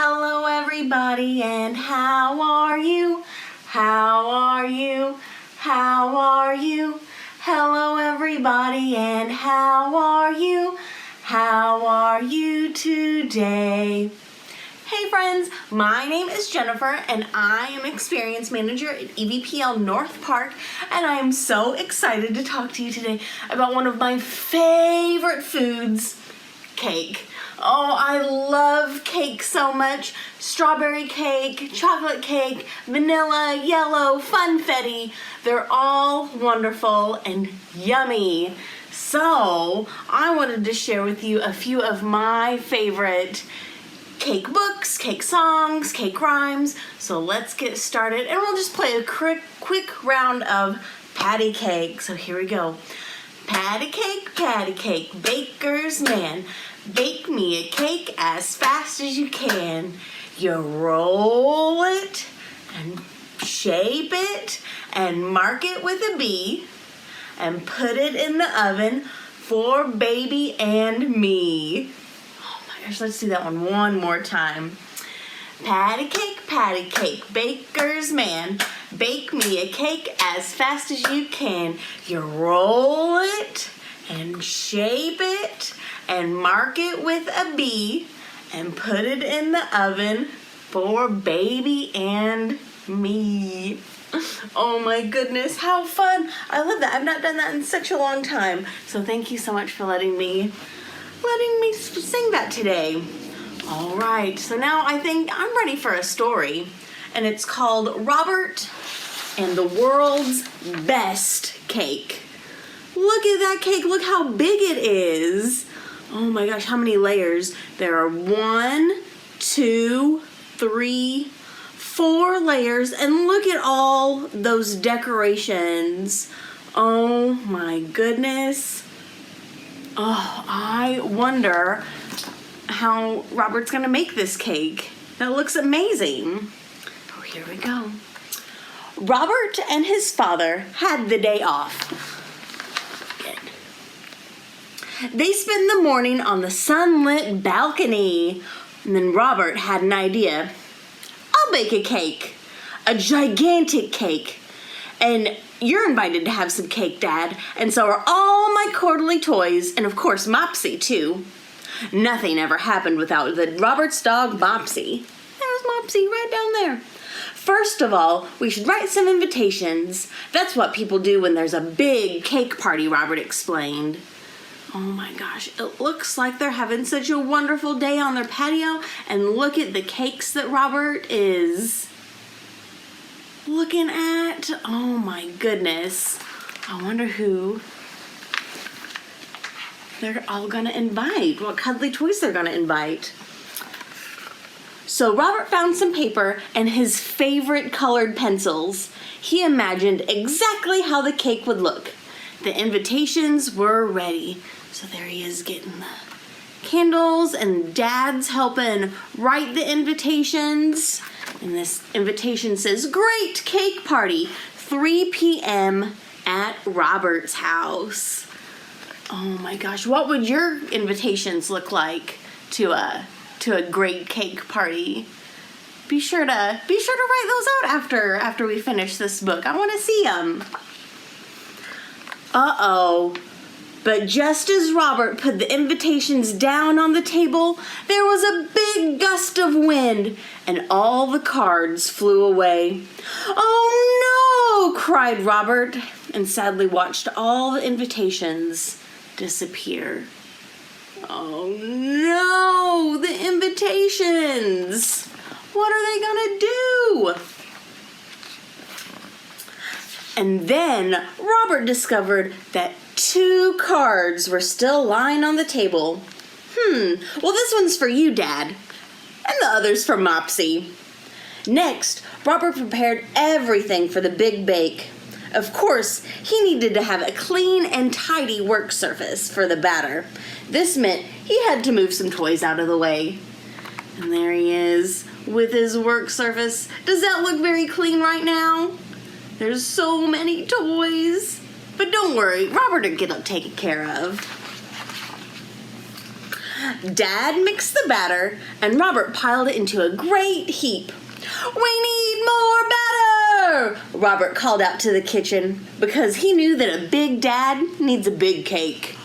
Hello everybody, and how are you? How are you? How are you? Hello everybody, and how are you? How are you today? Hey friends, my name is Jennifer and I am Experience Manager at EVPL North Park, and I am so excited to talk to you today about one of my favorite foods, cake. Oh, I love cake so much. Strawberry cake, chocolate cake, vanilla, yellow, funfetti. They're all wonderful and yummy. So, I wanted to share with you a few of my favorite cake books, cake songs, cake rhymes. So let's get started, and we'll just play a quick round of patty cake. So here we go. Patty cake, baker's man. Bake me a cake as fast as you can. You roll it and shape it and mark it with a B and put it in the oven for baby and me. Oh my gosh, let's do that one more time. Patty cake, baker's man. Bake me a cake as fast as you can. You roll it and shape it and mark it with a B and put it in the oven for baby and me. Oh my goodness, how fun. I love that. I've not done that in such a long time. So thank you so much for letting me sing that today. All right, so now I think I'm ready for a story, and it's called Robert and the World's Best Cake. Look at that cake. Look how big it is. Oh my gosh, how many layers? There are 1, 2, 3, 4 layers, and look at all those decorations. Oh my goodness. Oh, I wonder how Robert's gonna make this cake. That looks amazing. Oh, here we go. Robert and his father had the day off. They spent the morning on the sunlit balcony, and then Robert had an idea. I'll bake a cake, a gigantic cake, and you're invited to have some cake, Dad, and so are all my quarterly toys, and of course Mopsy too. Nothing ever happened without Robert's dog Mopsy. There's Mopsy right down there. First of all, we should write some invitations. That's what people do when there's a big cake party, Robert explained. Oh my gosh, it looks like they're having such a wonderful day on their patio, and look at the cakes that Robert is looking at. Oh my goodness. I wonder who they're all gonna invite, what cuddly toys they're gonna invite. So Robert found some paper and his favorite colored pencils. He imagined exactly how the cake would look. The invitations were ready. So there he is getting the candles, and Dad's helping write the invitations. And this invitation says, "Great cake party, 3 p.m. at Robert's house." Oh my gosh, what would your invitations look like to a great cake party? Be sure to write those out after we finish this book. I want to see them. Uh-oh. But just as Robert put the invitations down on the table, there was a big gust of wind, and all the cards flew away. "Oh no!" cried Robert, and sadly watched all the invitations disappear. Oh no! The invitations! What are they gonna do? And then Robert discovered that 2 cards were still lying on the table. Well, this one's for you, Dad, and the other's for Mopsy. Next, Robert prepared everything for the big bake. Of course, he needed to have a clean and tidy work surface for the batter. This meant he had to move some toys out of the way. And there he is with his work surface. Does that look very clean right now? There's so many toys. But don't worry, Robert will get it taken care of. Dad mixed the batter, and Robert piled it into a great heap. "We need more batter!" Robert called out to the kitchen, because he knew that a big dad needs a big cake.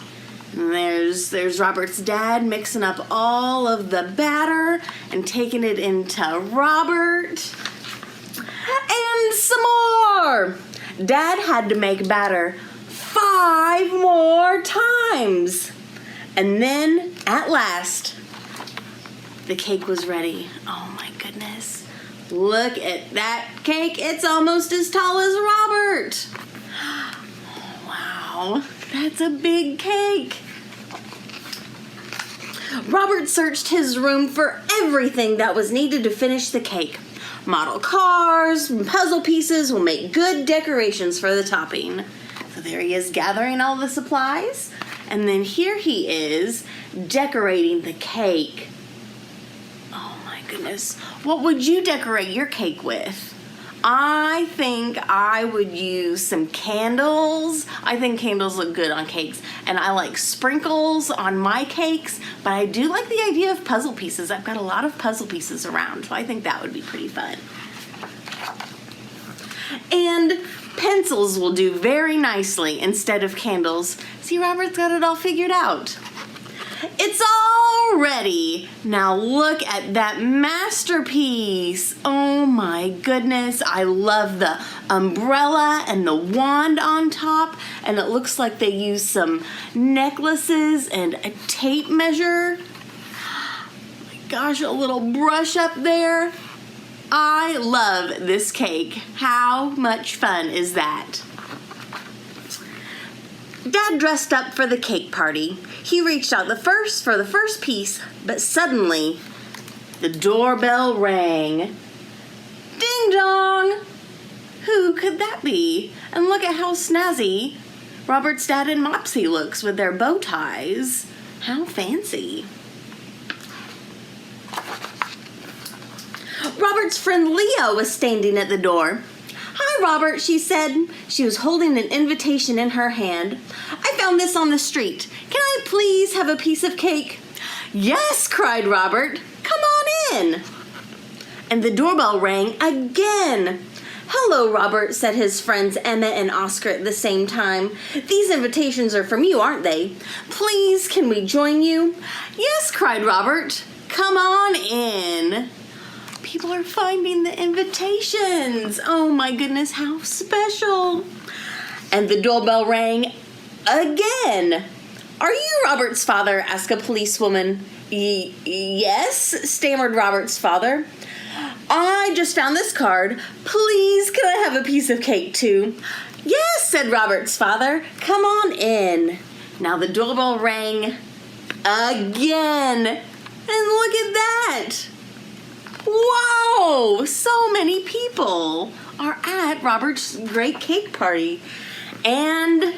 And there's Robert's dad mixing up all of the batter and taking it into Robert. And some more! Dad had to make batter 5 more times. And then, at last, the cake was ready. Oh my goodness. Look at that cake. It's almost as tall as Robert. Wow, that's a big cake. Robert searched his room for everything that was needed to finish the cake. Model cars and puzzle pieces will make good decorations for the topping. So there he is gathering all the supplies. And then here he is decorating the cake. Oh my goodness. What would you decorate your cake with? I think I would use some candles. I think candles look good on cakes. And I like sprinkles on my cakes, but I do like the idea of puzzle pieces. I've got a lot of puzzle pieces around, so I think that would be pretty fun. And pencils will do very nicely instead of candles. See, Robert's got it all figured out. It's all ready. Now look at that masterpiece. Oh my goodness. I love the umbrella and the wand on top. And it looks like they used some necklaces and a tape measure. Oh my gosh, a little brush up there. I love this cake. How much fun is that? Dad dressed up for the cake party. He reached out for the first piece, but suddenly the doorbell rang. Ding dong! Who could that be? And look at how snazzy Robert's dad and Mopsy looks with their bow ties. How fancy. Robert's friend Leah was standing at the door. "Hi, Robert," she said. She was holding an invitation in her hand. "I found this on the street. Can I please have a piece of cake?" "Yes," cried Robert. "Come on in." And the doorbell rang again. "Hello, Robert," said his friends Emma and Oscar at the same time. "These invitations are from you, aren't they? Please, can we join you?" "Yes," cried Robert. "Come on in." People are finding the invitations. Oh my goodness, how special. And the doorbell rang again. "Are you Robert's father?" asked a policewoman. Yes," stammered Robert's father. "I just found this card. Please, can I have a piece of cake too?" "Yes," said Robert's father. "Come on in." Now the doorbell rang again. And look at that. Wow, so many people are at Robert's great cake party. And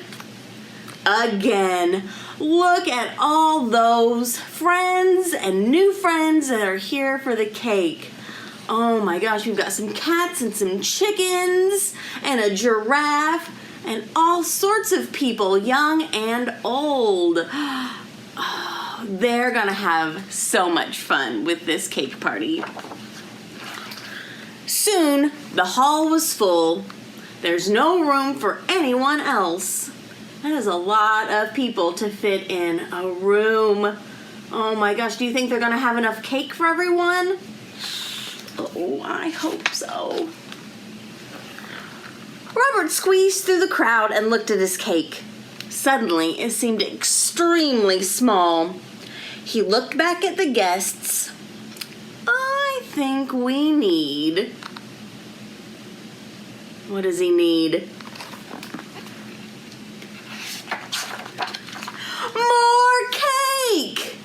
again, look at all those friends and new friends that are here for the cake. Oh my gosh, we've got some cats and some chickens and a giraffe and all sorts of people, young and old. Oh, they're gonna have so much fun with this cake party. Soon, the hall was full. There's no room for anyone else. That is a lot of people to fit in a room. Oh my gosh, do you think they're gonna have enough cake for everyone? Oh, I hope so. Robert squeezed through the crowd and looked at his cake. Suddenly, it seemed extremely small. He looked back at the guests. I think we need... What does he need? More cake!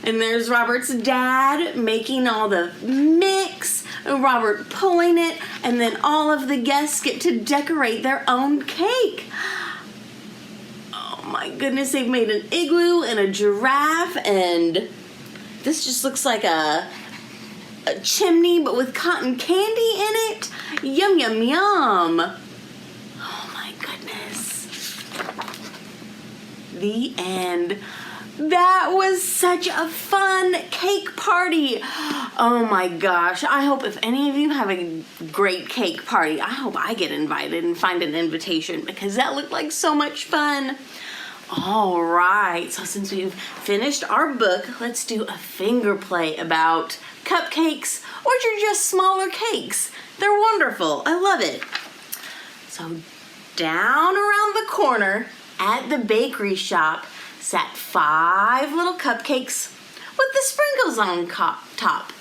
And there's Robert's dad making all the mix, and Robert pulling it, and then all of the guests get to decorate their own cake. Oh my goodness, they've made an igloo and a giraffe, and this just looks like a chimney, but with cotton candy in it. Yum, yum, yum. Oh my goodness. The end. That was such a fun cake party. Oh my gosh, I hope if any of you have a great cake party, I hope I get invited and find an invitation because that looked like so much fun. All right, so since we've finished our book, let's do a finger play about cupcakes, which are just smaller cakes. They're wonderful, I love it. So down around the corner at the bakery shop sat 5 little cupcakes with the sprinkles on top.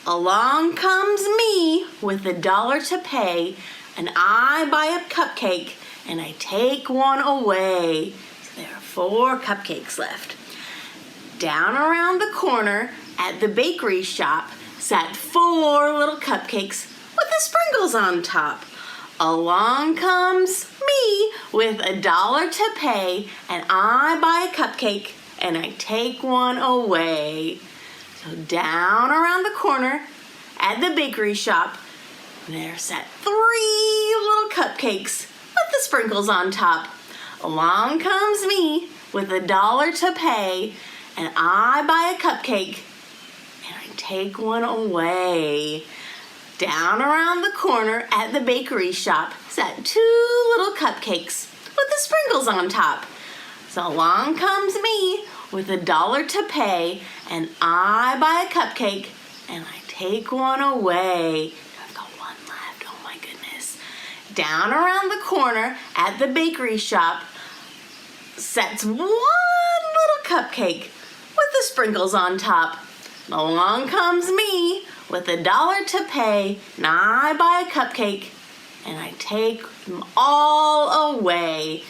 Along comes me with $1 to pay, and I buy a cupcake and I take one away. So there are 4 cupcakes left. Down around the corner at the bakery shop sat 4 little cupcakes with the sprinkles on top. Along comes me with $1 to pay, and I buy a cupcake and I take one away. So down around the corner at the bakery shop, there sat 3 little cupcakes with the sprinkles on top. Along comes me with $1 to pay, and I buy a cupcake and I take one away. Down around the corner at the bakery shop sat 2 little cupcakes with the sprinkles on top. So along comes me with $1 to pay, and I buy a cupcake and I take one away. I've got one left, oh my goodness. Down around the corner at the bakery shop sits 1 little cupcake with the sprinkles on top. Along comes me with $1 to pay, and I buy a cupcake and I take them all away.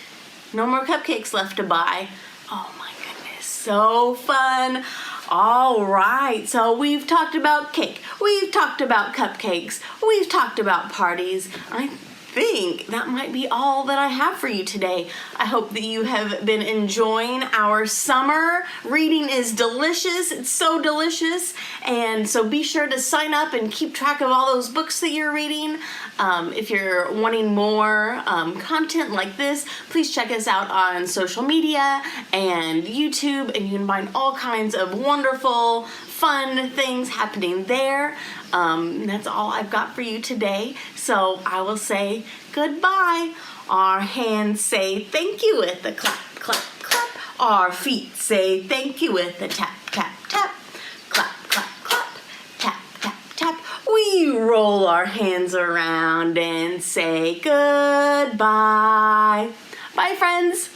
No more cupcakes left to buy. Oh my goodness, so fun. All right, so we've talked about cake, we've talked about cupcakes, we've talked about parties. I think that might be all that I have for you today. I hope that you have been enjoying our summer. Reading is delicious. It's so delicious. And so be sure to sign up and keep track of all those books that you're reading. If you're wanting more content like this, please check us out on social media and YouTube, and you can find all kinds of wonderful, fun things happening there. That's all I've got for you today. So I will say goodbye. Our hands say thank you with the clap, clap, clap. Our feet say thank you with the tap, tap, tap. Clap, clap, clap. Tap, tap, tap. We roll our hands around and say goodbye. Bye, friends.